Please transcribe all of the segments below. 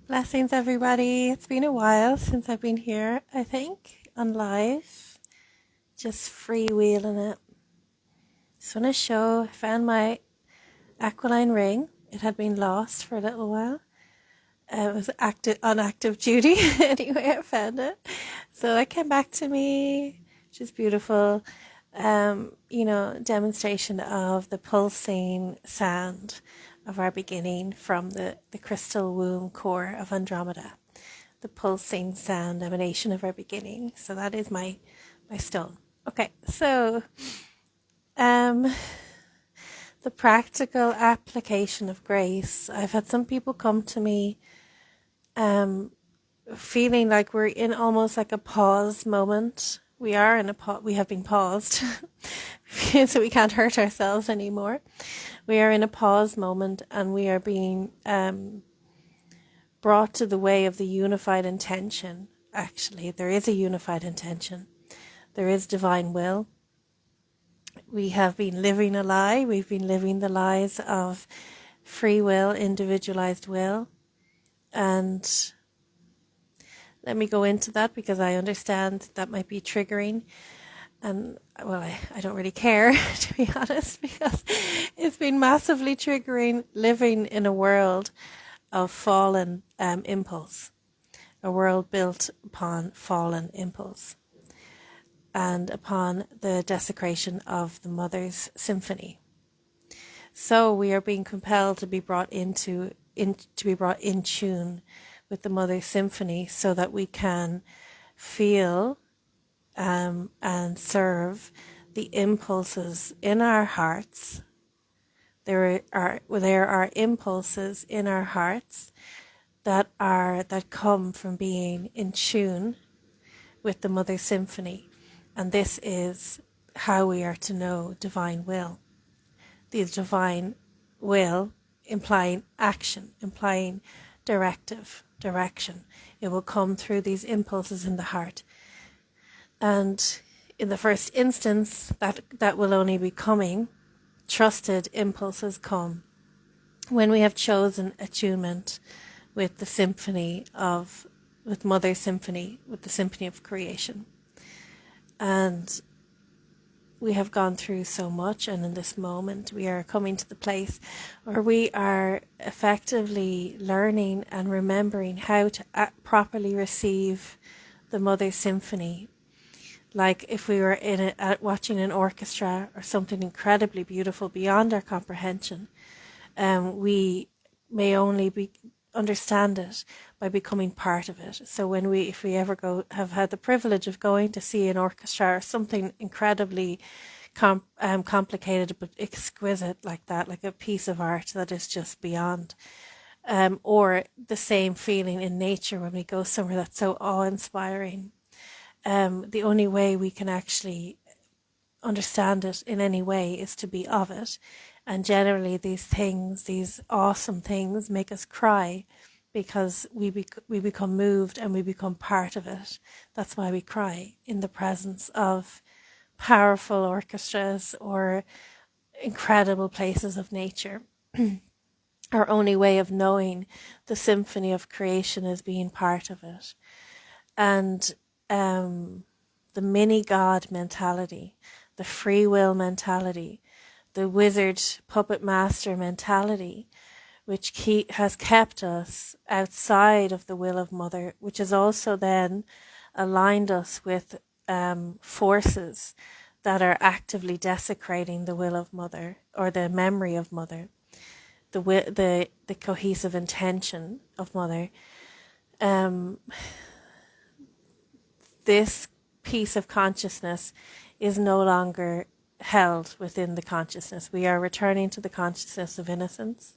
Blessings, everybody. It's been a while since I've been here, I think, on live. Just freewheeling it. Just want to show, I found my aquiline ring. It had been lost for a little while. It was on active duty. Anyway, I found it. So that came back to me, which is beautiful. Demonstration of the pulsing sound of our beginning from the crystal womb core of Andromeda. The pulsing sound emanation of our beginning. So that is my stone. Okay, so the practical application of grace. I've had some people come to me feeling like we're in almost like a pause moment. We are in we have been paused, so we can't hurt ourselves anymore. We are in a pause moment, and we are being brought to the way of the unified intention. Actually, there is a unified intention. There is divine will. We have been living a lie. We've been living the lies of free will, individualized will, and let me go into that because I understand that might be triggering. And well, I don't really care, to be honest, because it's been massively triggering living in a world of fallen impulse, a world built upon fallen impulse and upon the desecration of the Mother's symphony. So we are being compelled to be brought in tune with the Mother's symphony so that we can feel and serve the impulses in our hearts. There are impulses in our hearts that come from being in tune with the Mother Symphony, and this is how we are to know divine will. The divine will implying action, implying direction. It will come through these impulses in the heart. And in the first instance, that will only be coming. Trusted impulses come when we have chosen attunement with the symphony with Mother Symphony, with the symphony of creation. And we have gone through so much, and in this moment we are coming to the place where we are effectively learning and remembering how to properly receive the Mother Symphony. Like if we were watching an orchestra or something incredibly beautiful beyond our comprehension, we may only understand it by becoming part of it. So if we ever have had the privilege of going to see an orchestra or something incredibly complicated but exquisite like that, like a piece of art that is just beyond, or the same feeling in nature when we go somewhere that's so awe-inspiring. The only way we can actually understand it in any way is to be of it. And generally these awesome things make us cry because we become moved and we become part of it. That's why we cry in the presence of powerful orchestras or incredible places of nature. Our only way of knowing the symphony of creation is being part of it. And the mini-God mentality, the free will mentality, the wizard puppet master mentality, which has kept us outside of the will of Mother, which has also then aligned us with forces that are actively desecrating the will of Mother or the memory of Mother, the cohesive intention of Mother. This piece of consciousness is no longer held within the consciousness. We are returning to the consciousness of innocence.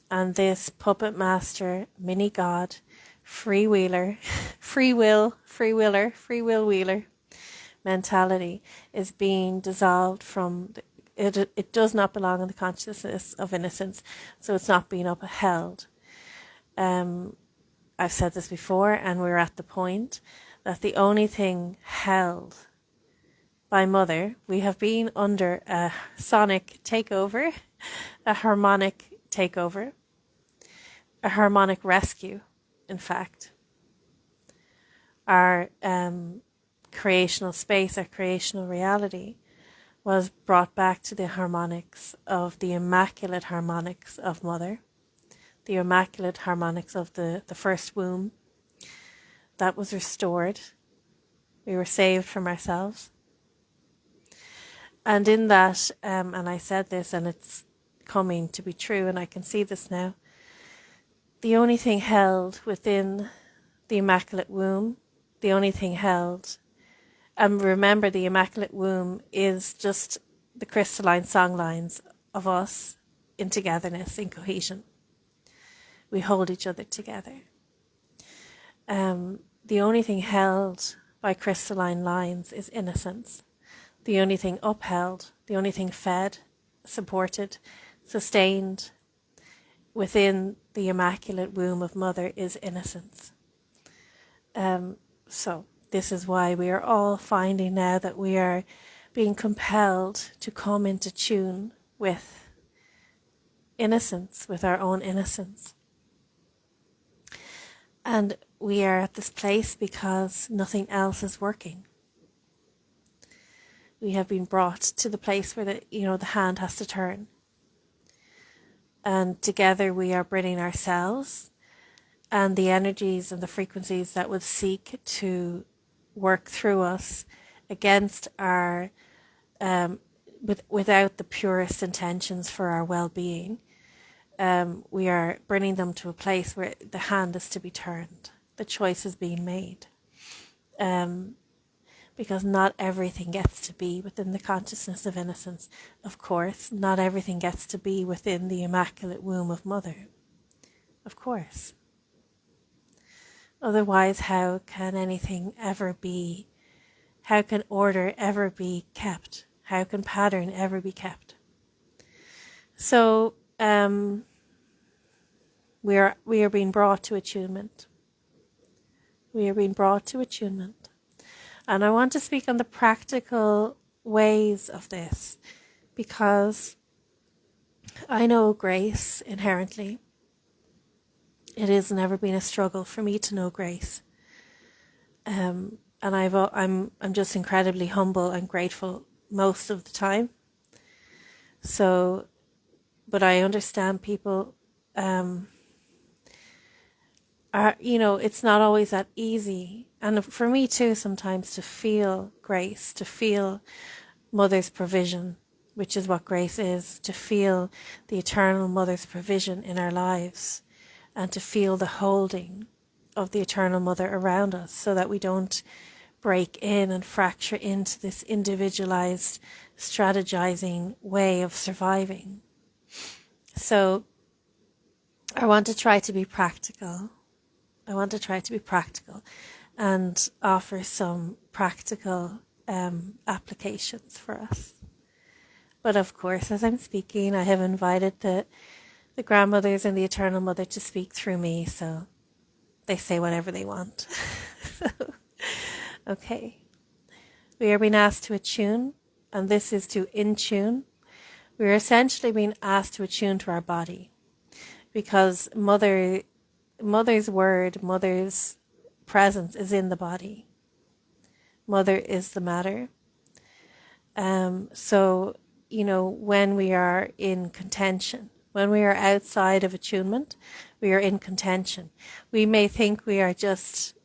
And this puppet master, mini God, free will wheeler mentality is being dissolved from it does not belong in the consciousness of innocence, so it's not being upheld. I've said this before, and we're at the point that the only thing held by Mother, we have been under a sonic takeover, a harmonic takeover, a harmonic rescue, in fact. Our creational space, our creational reality was brought back to the harmonics of the Immaculate Harmonics of Mother, the Immaculate Harmonics of the first womb. That was restored. We were saved from ourselves. And in that, and I said this and it's coming to be true, and I can see this now, the only thing held within the Immaculate Womb, the only thing held, and remember the Immaculate Womb is just the crystalline songlines of us in togetherness, in cohesion. We hold each other together. The only thing held by crystalline lines is innocence. The only thing upheld, the only thing fed, supported, sustained within the Immaculate Womb of Mother is innocence. So this is why we are all finding now that we are being compelled to come into tune with innocence, with our own innocence. And we are at this place because nothing else is working. We have been brought to the place where the hand has to turn. And together we are bringing ourselves and the energies and the frequencies that would seek to work through us against our, without the purest intentions for our well-being. We are bringing them to a place where the hand is to be turned. The choice is being made. Because not everything gets to be within the consciousness of innocence. Of course, not everything gets to be within the Immaculate Womb of Mother. Of course. Otherwise, how can anything ever be, how can order ever be kept? How can pattern ever be kept? So, we are being brought to attunement. We are being brought to attunement. And I want to speak on the practical ways of this, because I know grace inherently. It has never been a struggle for me to know grace. And I'm just incredibly humble and grateful most of the time. So, but I understand people, it's not always that easy. And for me too, sometimes to feel grace, to feel Mother's provision, which is what grace is, to feel the eternal Mother's provision in our lives, and to feel the holding of the eternal Mother around us so that we don't break in and fracture into this individualized, strategizing way of surviving. So I want to try to be practical. And offer some practical applications for us. But of course, as I'm speaking, I have invited the grandmothers and the Eternal Mother to speak through me, so they say whatever they want. Okay. We are being asked to attune, and this is to in-tune. We are essentially being asked to attune to our body, because Mother's word, Mother's presence is in the body. Mother is the matter. So, when we are in contention, when we are outside of attunement, we are in contention. We may think we are just,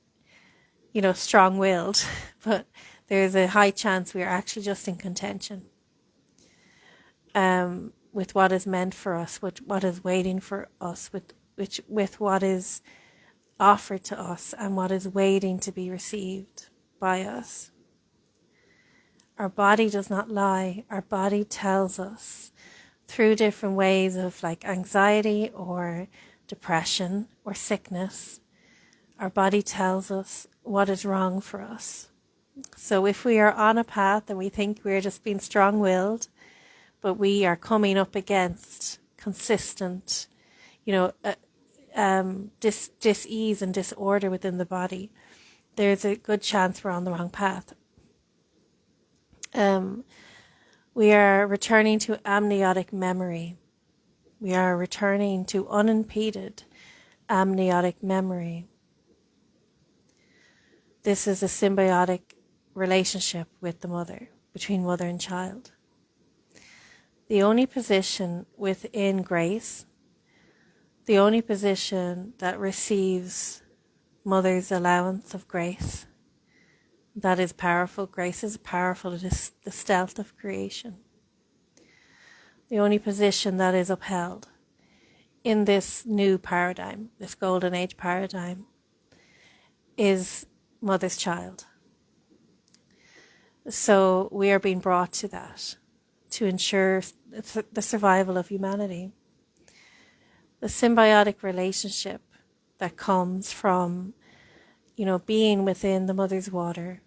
strong-willed, but there's a high chance we are actually just in contention with what is meant for us, with what is waiting for us, with what is offered to us and what is waiting to be received by us. Our body does not lie. Our body tells us through different ways of anxiety or depression or sickness. Our body tells us what is wrong for us. So if we are on a path and we think we're just being strong-willed, but we are coming up against consistent, dis-ease and disorder within the body, there's a good chance we're on the wrong path. We are returning to amniotic memory. We are returning to unimpeded amniotic memory. This is a symbiotic relationship with the mother, between mother and child. The only position within grace, the only position that receives mother's allowance of grace, that is powerful. Grace is powerful. It is the stealth of creation. The only position that is upheld in this new paradigm, this golden age paradigm, is mother's child. So we are being brought to that to ensure the survival of humanity. The symbiotic relationship that comes from, being within the mother's water,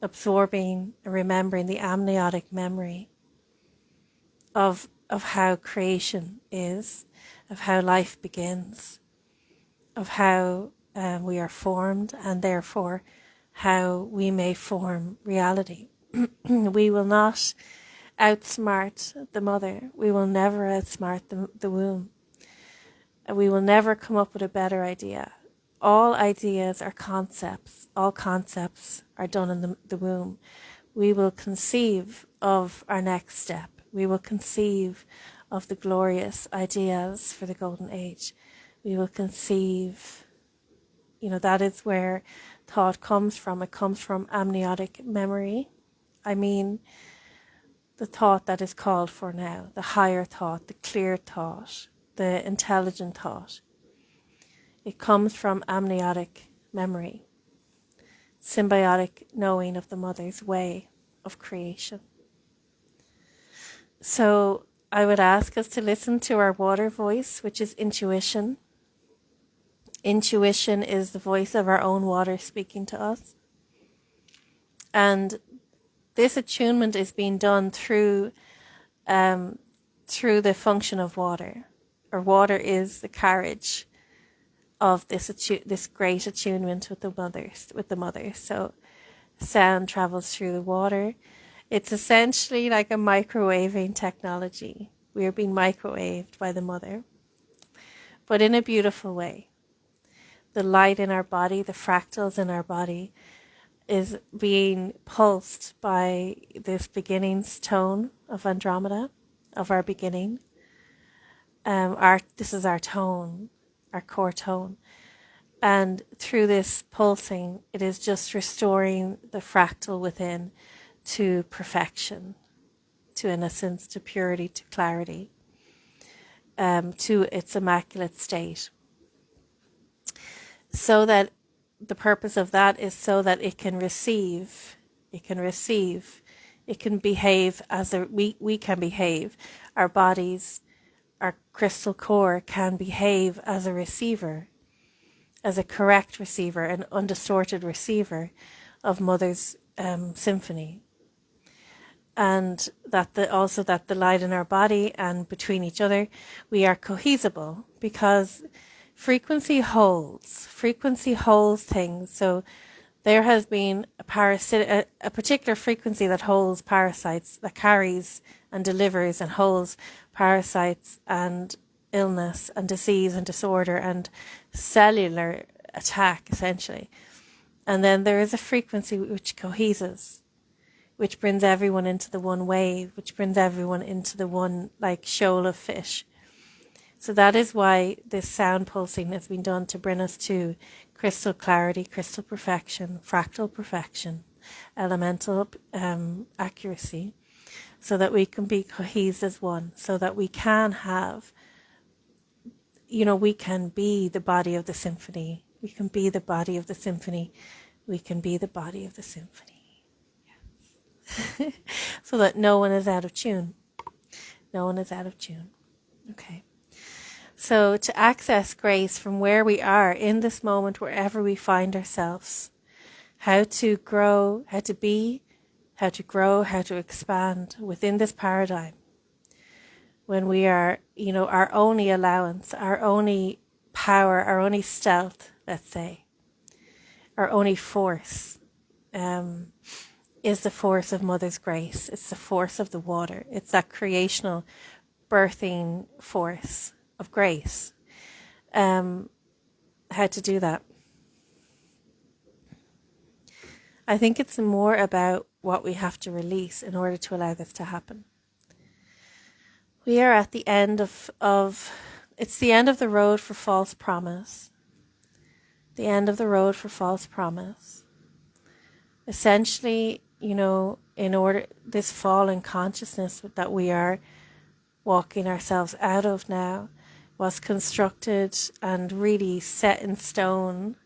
absorbing and remembering the amniotic memory of how creation is, of how life begins, of how we are formed, and therefore how we may form reality. We will not outsmart the mother. We will never outsmart the womb. We will never come up with a better idea. All ideas are concepts. All concepts are done in the womb. We will conceive of our next step. We will conceive of the glorious ideas for the golden age. We will conceive, that is where thought comes from. It comes from amniotic memory. I mean, the thought that is called for now, the higher thought, the clear thought, the intelligent thought. It comes from amniotic memory, symbiotic knowing of the mother's way of creation. So I would ask us to listen to our water voice, which is intuition. Intuition is the voice of our own water speaking to us. And this attunement is being done through the function of water. Or water is the carriage of this great attunement with the mother. So sound travels through the water. It's essentially like a microwaving technology. We are being microwaved by the mother, but in a beautiful way. The light in our body, the fractals in our body, is being pulsed by this beginning's tone of Andromeda, of our beginning. This is our tone, our core tone. And through this pulsing, it is just restoring the fractal within to perfection, to innocence, to purity, to clarity, to its immaculate state. So that the purpose of that is so that it can receive, it can behave as we can behave. Our bodies, our crystal core can behave as a receiver, as a correct receiver, an undistorted receiver of Mother's symphony. And that the light in our body and between each other, we are cohesible because frequency holds things. So there has been a particular frequency that holds parasites, that carries and delivers and holds parasites and illness and disease and disorder and cellular attack, essentially. And then there is a frequency which coheses, which brings everyone into the one wave, which brings everyone into the one like shoal of fish. So that is why this sound pulsing has been done, to bring us to crystal clarity, crystal perfection, fractal perfection, elemental accuracy, so that we can be cohesed as one, so that we can have, we can be the body of the symphony. We can be the body of the symphony. We can be the body of the symphony. Yes. So that no one is out of tune. No one is out of tune. Okay. So to access grace from where we are in this moment, wherever we find ourselves, how to grow, how to be, how to grow, how to expand within this paradigm. When we are, our only allowance, our only power, our only stealth, let's say, our only force, is the force of Mother's grace. It's the force of the water. It's that creational birthing force of grace. how to do that. I think it's more about what we have to release in order to allow this to happen. We are at the end of it's the end of the road for false promise. The end of the road for false promise. Essentially, in order, this fallen consciousness that we are walking ourselves out of now was constructed and really set in stone.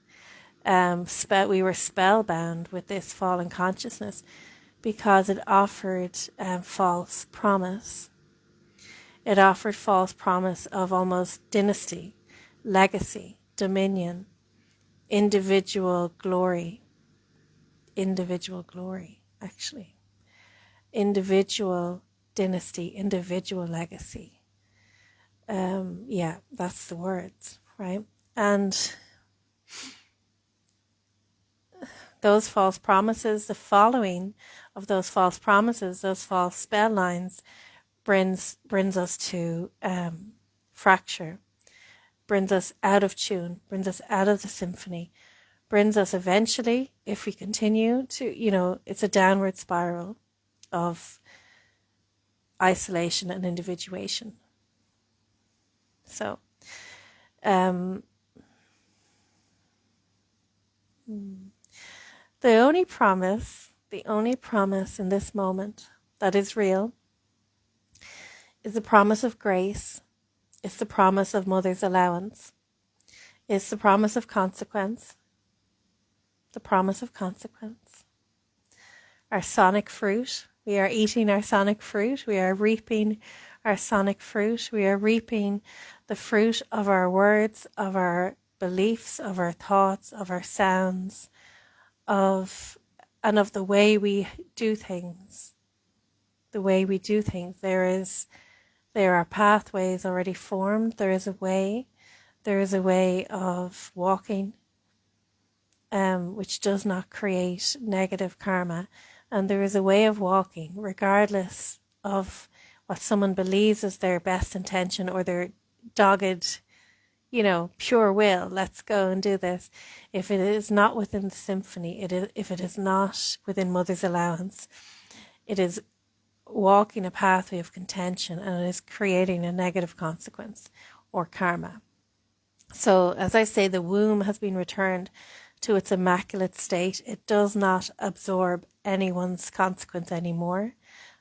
We were spellbound with this fallen consciousness because it offered false promise. It offered false promise of almost dynasty, legacy, dominion, individual glory, actually. Individual dynasty, individual legacy. That's the words, right? And those false promises, the following of those false promises, those false spell lines, brings us to fracture, brings us out of tune, brings us out of the symphony, brings us eventually, if we continue to, it's a downward spiral of isolation and individuation. So, the only promise in this moment that is real is the promise of grace. It's the promise of Mother's allowance. It's the promise of consequence. The promise of consequence. Our sonic fruit. We are eating our sonic fruit. We are reaping our sonic fruit. We are reaping the fruit of our words, of our beliefs, of our thoughts, of our sounds, of the way we do things. The way we do things. There are pathways already formed. There is a way of walking, which does not create negative karma. And there is a way of walking, regardless of what someone believes is their best intention or their dogged, pure will. Let's go and do this. If it is not within the symphony, if it is not within Mother's allowance, it is walking a pathway of contention, and it is creating a negative consequence or karma. So, as I say, the womb has been returned to its immaculate state. It does not absorb anyone's consequence anymore.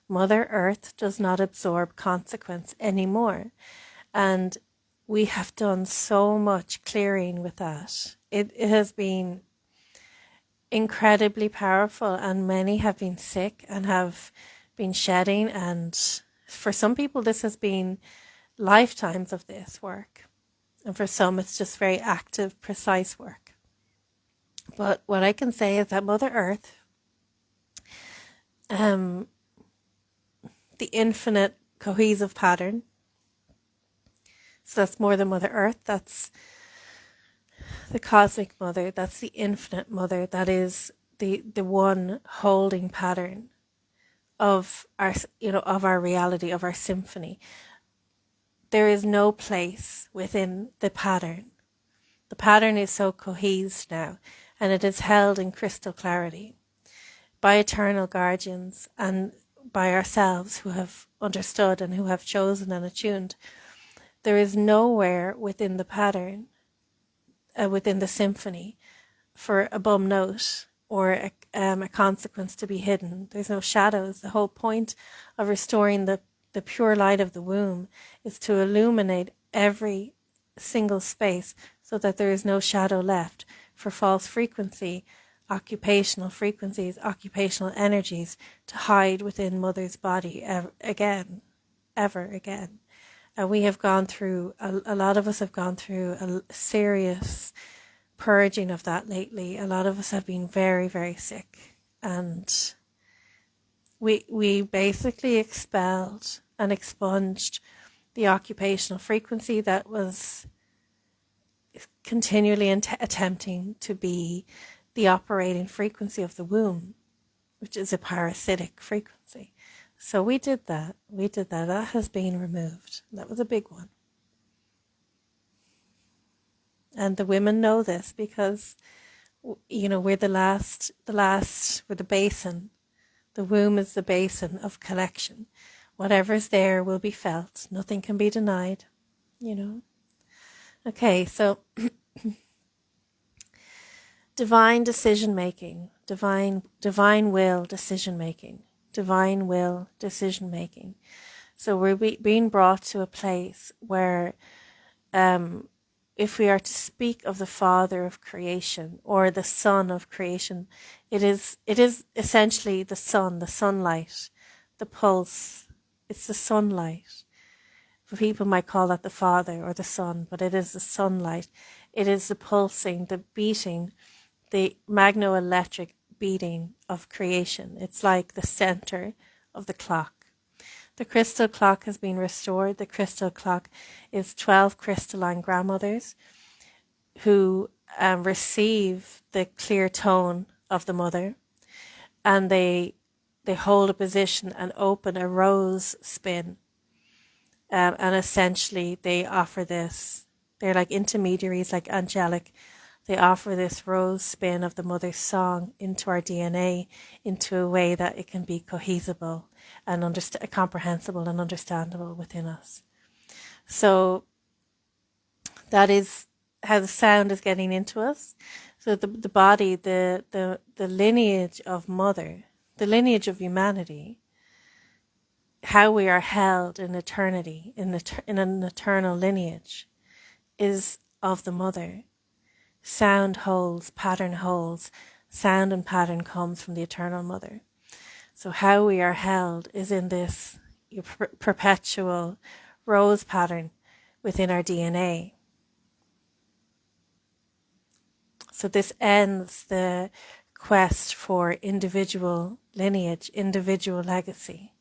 Mother Earth does not absorb consequence anymore. And we have done so much clearing with that. It has been incredibly powerful, and many have been sick and have been shedding, and for some people this has been lifetimes of this work, and for some it's just very active, precise work. But what I can say is that Mother Earth, the infinite cohesive pattern, so that's more than Mother Earth, that's the cosmic mother, that's the infinite mother, that is the one holding pattern of our reality, of our symphony. There is no place within the pattern. The pattern is so cohesed now, and it is held in crystal clarity by eternal guardians and by ourselves who have understood and who have chosen and attuned. There is nowhere within the pattern, within the symphony, for a bum note or a consequence to be hidden. There's no shadows. The whole point of restoring the pure light of the womb is to illuminate every single space so that there is no shadow left for false frequency, occupational frequencies, occupational energies to hide within Mother's body ever again. And we have gone through, a lot of us have gone through a serious purging of that lately. A lot of us have been very, very sick, and we basically expelled and expunged the occupational frequency that was continually attempting to be the operating frequency of the womb, which is a parasitic frequency. So we did that. That has been removed. That was a big one. And the women know this because, we're we're the basin. The womb is the basin of collection. Whatever's there will be felt. Nothing can be denied, Okay, so divine decision making, divine will decision making, divine will decision making. So we're being brought to a place where, if we are to speak of the Father of creation or the Son of creation, it is essentially the sun, the sunlight, the pulse. It's the sunlight. People might call that the Father or the Son, but it is the sunlight. It is the pulsing, the beating, the magnoelectric beating of creation. It's like the center of the clock. The crystal clock has been restored. The crystal clock is 12 crystalline grandmothers who receive the clear tone of the mother, and they hold a position and open a rose spin. And essentially they offer this. They're like intermediaries, like angelic. They offer this rose spin of the mother's song into our DNA, into a way that it can be cohesible and comprehensible and understandable within us. So that is how the sound is getting into us. So the body, the lineage of mother, the lineage of humanity, how we are held in eternity, in an eternal lineage, is of the mother. Sound holds, pattern holds. Sound and pattern comes from the eternal mother. So how we are held is in this perpetual rose pattern within our DNA. So this ends the quest for individual lineage, individual legacy,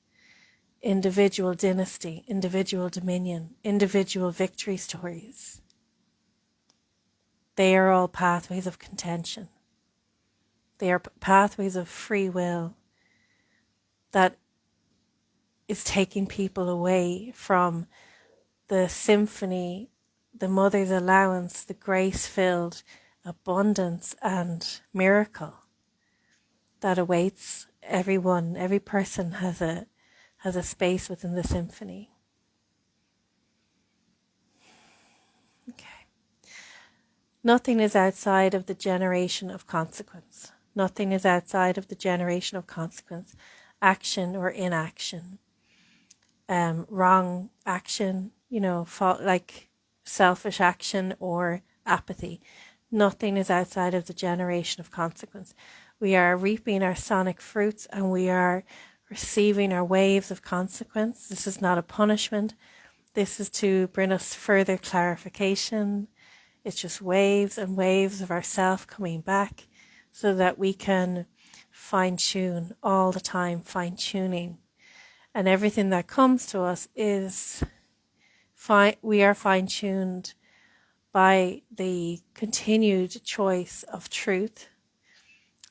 individual dynasty, individual dominion, individual victory stories. They are all pathways of contention. They are pathways of free will that is taking people away from the symphony, the mother's allowance, the grace-filled abundance and miracle that awaits everyone. Every person has a space within the symphony. Okay. Nothing is outside of the generation of consequence. Nothing is outside of the generation of consequence, action or inaction, wrong action, like selfish action or apathy. Nothing is outside of the generation of consequence. We are reaping our sonic fruits and we are receiving our waves of consequence. This is not a punishment. This is to bring us further clarification. It's just waves and waves of ourself coming back so that we can fine-tune all the time, fine-tuning. And everything that comes to us is we are fine-tuned by the continued choice of truth,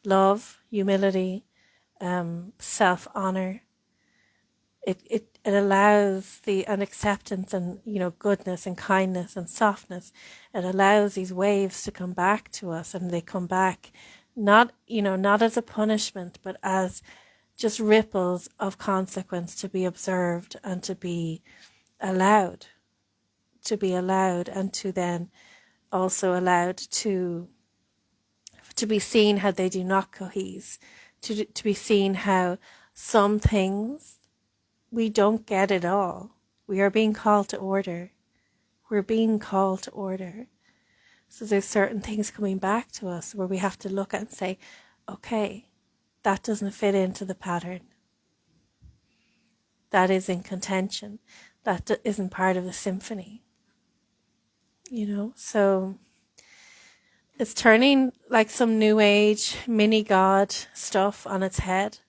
love, humility, self-honor. It allows an acceptance and goodness and kindness and softness. It allows these waves to come back to us, and they come back not as a punishment, but as just ripples of consequence to be observed and to be allowed, and to then also allowed to be seen how they do not cohese, to be seen how some things we don't get it all. We are being called to order. We're being called to order. So there's certain things coming back to us where we have to look at and say, okay, that doesn't fit into the pattern. That is in contention. That isn't part of the symphony. So it's turning like some new age mini God stuff on its head.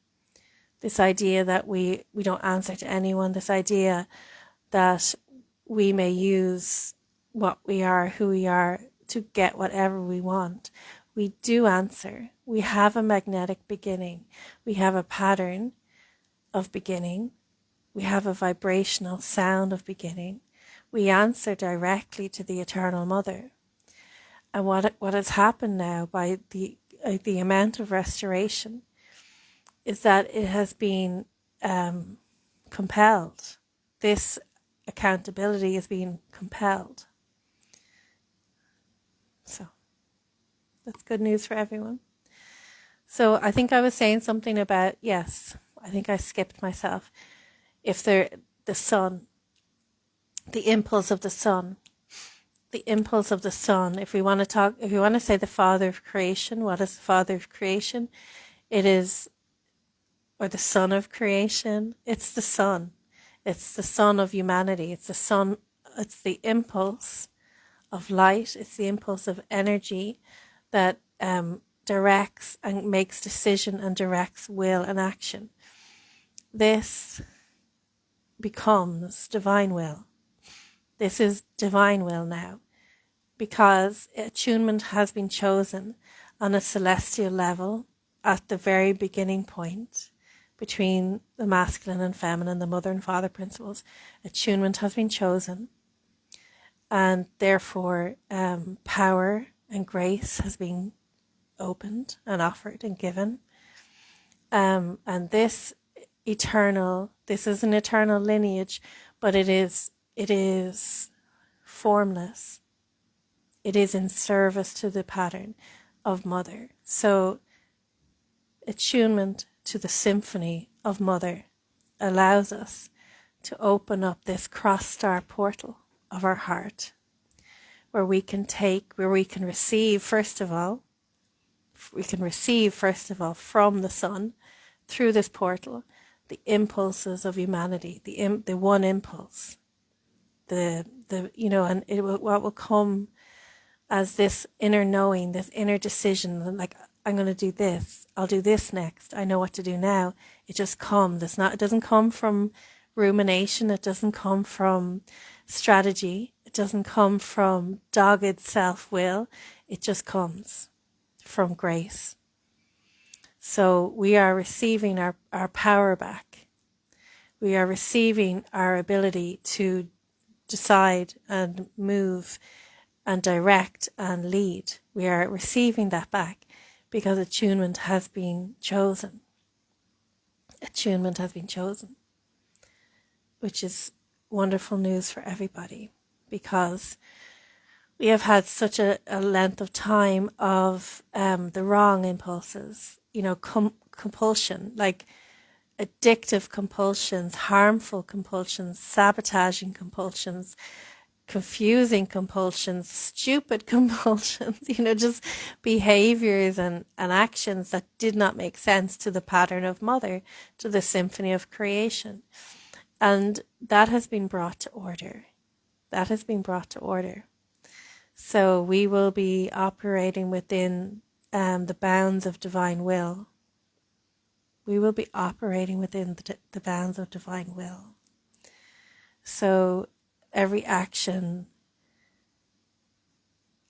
This idea that we don't answer to anyone, this idea that we may use what we are, who we are, to get whatever we want. We do answer. We have a magnetic beginning. We have a pattern of beginning. We have a vibrational sound of beginning. We answer directly to the Eternal Mother. And what has happened now by the amount of restoration is that it has been compelled. This accountability is being compelled. So that's good news for everyone. So I think I was saying something about, yes, I think I skipped myself. If the sun, the impulse of the sun, if we want to say the Father of creation, what is the Father of creation? It is, or the Son of creation, it's the Son. It's the Son of humanity. It's the Son, it's the impulse of light. It's the impulse of energy that directs and makes decision and directs will and action. This becomes divine will. This is divine will now, because attunement has been chosen on a celestial level at the very beginning point between the masculine and feminine, the mother and father principles. Attunement has been chosen, and therefore power and grace has been opened and offered and given. And this is an eternal lineage, but it is formless. It is in service to the pattern of Mother. So attunement to the symphony of Mother allows us to open up this cross-star portal of our heart, where we can receive first of all from the Son through this portal the impulses of humanity, the one impulse, what will come as this inner knowing, this inner decision, like, I'm going to do this, I'll do this next, I know what to do now. It just comes. It doesn't come from rumination, it doesn't come from strategy, it doesn't come from dogged self-will, it just comes from grace. So we are receiving our power back. We are receiving our ability to decide and move and direct and lead. We are receiving that back because attunement has been chosen. Attunement has been chosen, which is wonderful news for everybody, because we have had such a length of time of the wrong impulses, compulsion, like addictive compulsions, harmful compulsions, sabotaging compulsions, confusing compulsions, stupid compulsions, just behaviors and actions that did not make sense to the pattern of Mother, to the symphony of creation. And that has been brought to order. So we will be operating within the bounds of divine will. We will be operating within the bounds of divine will. So every action,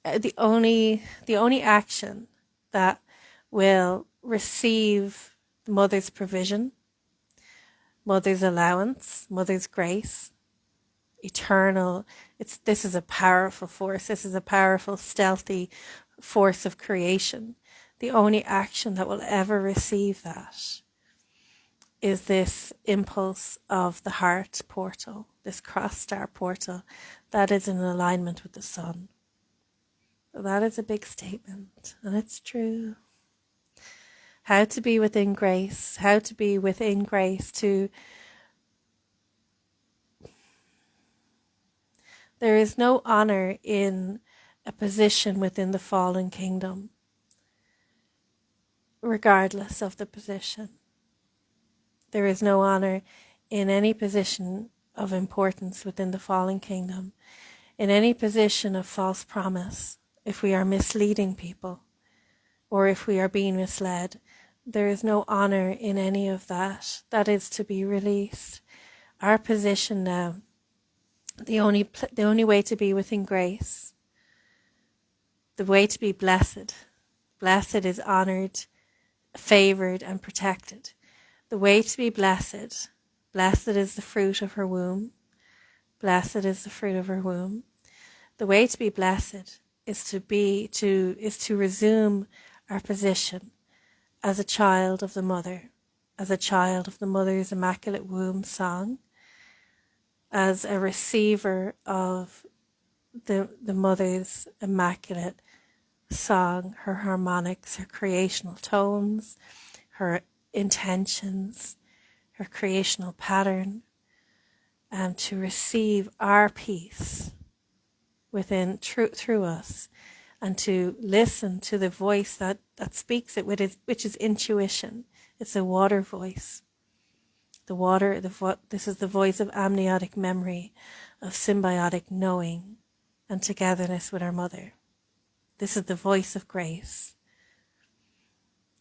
the only action that will receive Mother's provision, Mother's allowance, Mother's grace, eternal. This is a powerful force. This is a powerful, stealthy force of creation. The only action that will ever receive that is this impulse of the heart portal, this cross-star portal that is in alignment with the sun. That is a big statement, and it's true. How to be within grace, There is no honor in a position within the fallen kingdom, regardless of the position. There is no honor in any position of importance within the fallen kingdom, in any position of false promise. If we are misleading people, or if we are being misled, there is no honor in any of that. That is to be released. Our position now, the only way to be within grace, the way to be blessed is honored, favored, and protected. The way to be blessed is the fruit of her womb. Blessed is the fruit of her womb. The way to be blessed is to resume our position as a child of the mother, as a child of the mother's Immaculate Womb song, as a receiver of the mother's immaculate song, her harmonics, her creational tones, her intentions, her creational pattern, and to receive our peace within through us, and to listen to the voice that speaks it, which is intuition. It's a water voice. This is the voice of amniotic memory, of symbiotic knowing and togetherness with our mother. This is the voice of grace.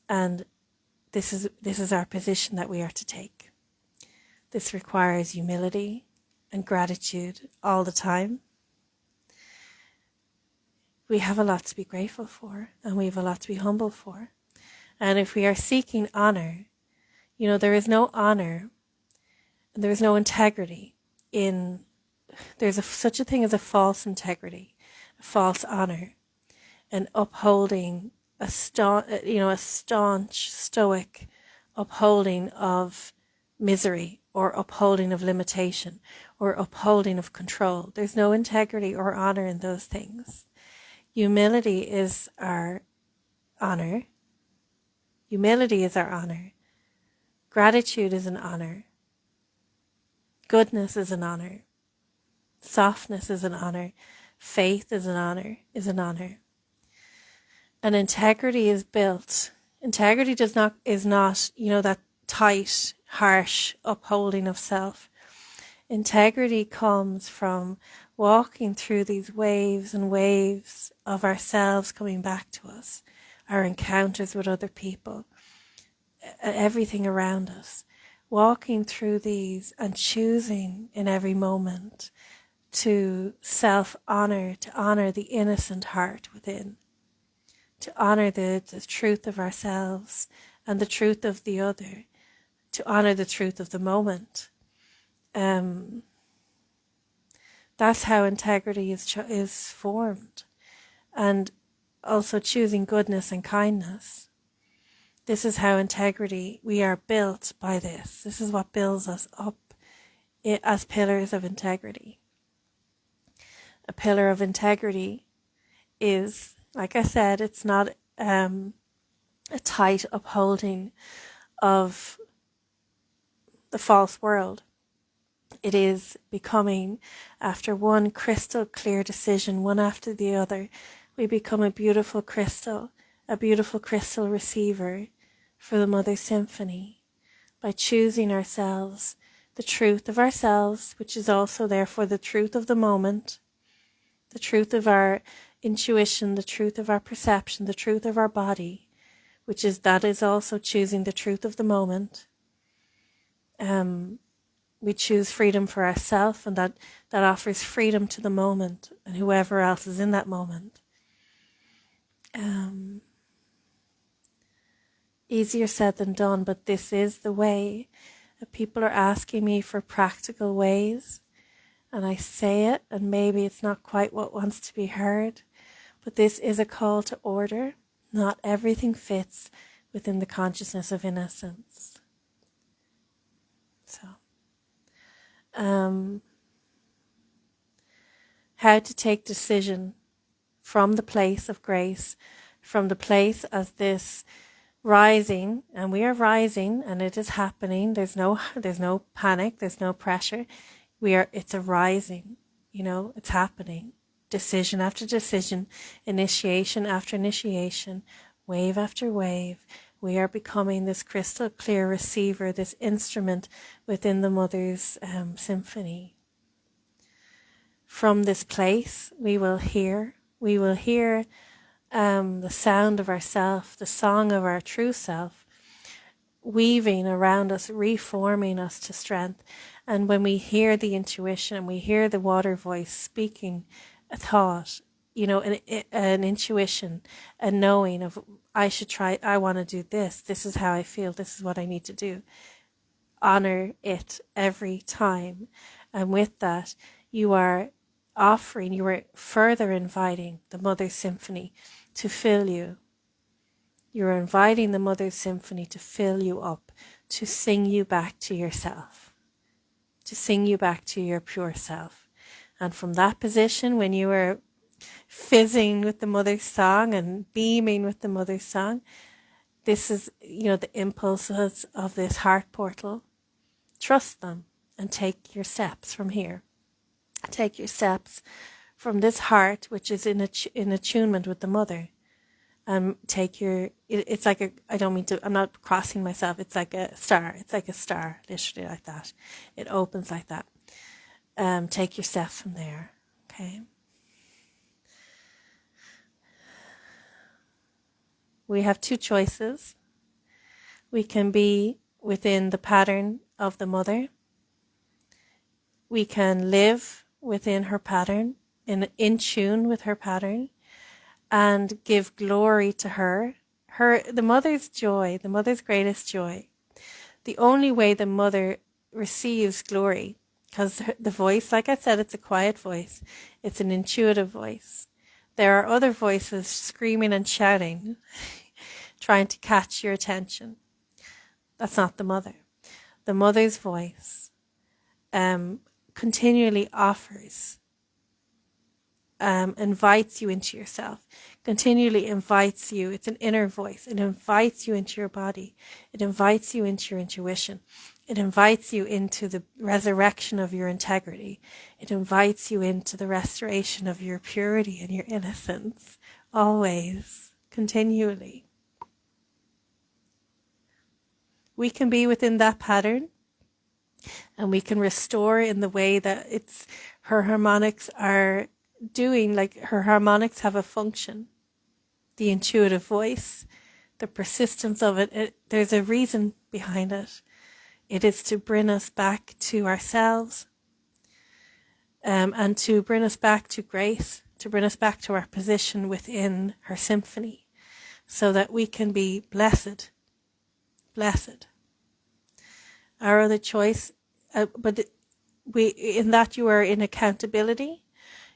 And this is our position that we are to take. This requires humility and gratitude all the time. We have a lot to be grateful for, and we have a lot to be humble for. And if we are seeking honor, there is no honor, and there is no integrity there's such a thing as a false integrity, a false honor, and upholding a staunch, stoic upholding of misery, or upholding of limitation, or upholding of control. There's no integrity or honor in those things. Humility is our honor. Humility is our honor. Gratitude is an honor. Goodness is an honor. Softness is an honor. Faith is an honor. And integrity is built. Integrity is not, that tight, harsh upholding of self. Integrity comes from walking through these waves and waves of ourselves coming back to us, our encounters with other people, everything around us, walking through these and choosing in every moment to self-honor, to honor the innocent heart within, to honor the truth of ourselves and the truth of the other, to honor the truth of the moment. That's how integrity is formed. And also choosing goodness and kindness. This is how we are built by this. This is what builds us up as pillars of integrity. A pillar of integrity is, like I said, it's not a tight upholding of the false world. It is becoming, after one crystal clear decision, one after the other, we become a beautiful crystal receiver for the Mother Symphony, by choosing ourselves, the truth of ourselves, which is also therefore the truth of the moment, the truth of our intuition, the truth of our perception, the truth of our body, that is also choosing the truth of the moment. We choose freedom for ourselves, and that offers freedom to the moment and whoever else is in that moment. Easier said than done, but this is the way. People are asking me for practical ways, and I say it, and maybe it's not quite what wants to be heard, but this is a call to order. Not everything fits within the consciousness of innocence. So, how to take decision from the place of grace, from the place as this rising, and we are rising, and it is happening. There's no panic, there's no pressure. It's a rising, it's happening. Decision after decision, initiation after initiation, wave after wave. We are becoming this crystal clear receiver, this instrument within the Mother's symphony. From this place, we will hear the sound of ourself, the song of our true self, weaving around us, reforming us to strength. And when we hear the intuition, and we hear the water voice speaking a thought, an intuition, a knowing of, I want to do this is how I feel, this is what I need to do. Honor it every time. And with that, you are offering, you are further inviting the Mother's Symphony to fill you. You're inviting the Mother's Symphony to fill you up, to sing you back to yourself, to sing you back to your pure self. And from that position, when you are fizzing with the Mother's song and beaming with the Mother's song, this is, the impulses of this heart portal. Trust them and take your steps from here. Take your steps from this heart, which is in attunement with the Mother. It's like I'm not crossing myself. It's like a star. It's like a star, literally like that. It opens like that. Take your steps from there. Okay. We have two choices. We can be within the pattern of the Mother. We can live within her pattern, in tune with her pattern, and give glory to her, the Mother's joy, the Mother's greatest joy. The only way the Mother receives glory, because the voice, like I said, it's a quiet voice. It's an intuitive voice. There are other voices screaming and shouting, trying to catch your attention. That's not the Mother. The Mother's voice continually offers, invites you into yourself, continually invites you. It's an inner voice. It invites you into your body. It invites you into your intuition. It invites you into the resurrection of your integrity. It invites you into the restoration of your purity and your innocence, always, continually. We can be within that pattern, and we can restore in the way that her harmonics are doing. Like, her harmonics have a function. The intuitive voice, the persistence of it, there's a reason behind it. It is to bring us back to ourselves, and to bring us back to grace, to bring us back to our position within her symphony, so that we can be blessed. Our other choice, in that you are in accountability,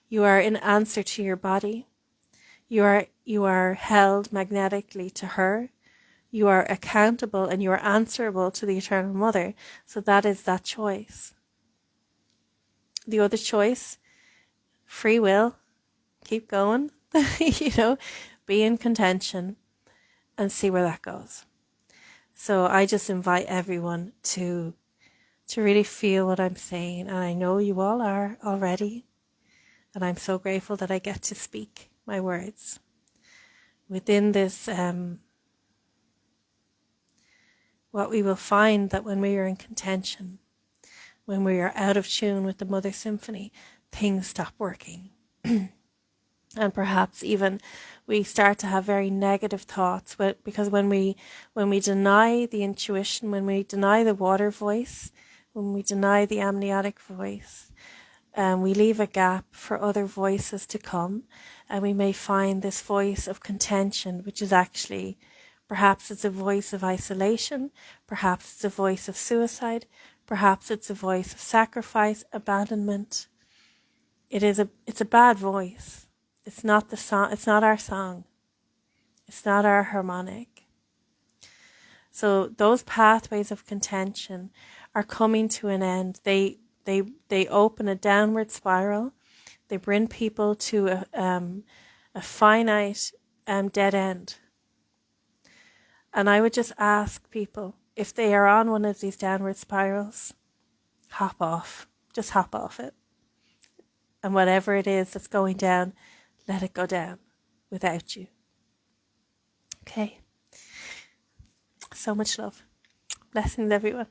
you are in answer to your body, you are held magnetically to her, you are accountable and you are answerable to the Eternal Mother. So that is that choice. The other choice, free will, keep going, be in contention and see where that goes. So I just invite everyone to really feel what I'm saying, and I know you all are already, and I'm so grateful that I get to speak my words within this. What we will find that when we are in contention, when we are out of tune with the Mother Symphony, things stop working. And perhaps even we start to have very negative thoughts, because when we deny the intuition, when we deny the water voice, when we deny the amniotic voice, we leave a gap for other voices to come, and we may find this voice of contention, which is actually, perhaps it's a voice of isolation, perhaps it's a voice of suicide, perhaps it's a voice of sacrifice, abandonment. It's a bad voice. It's not the song. It's not our song. It's not our harmonic. So those pathways of contention are coming to an end. They open a downward spiral. They bring people to a finite dead end. And I would just ask people, if they are on one of these downward spirals, hop off. Just hop off it. And whatever it is that's going down, let it go down without you. Okay. So much love. Blessings, everyone.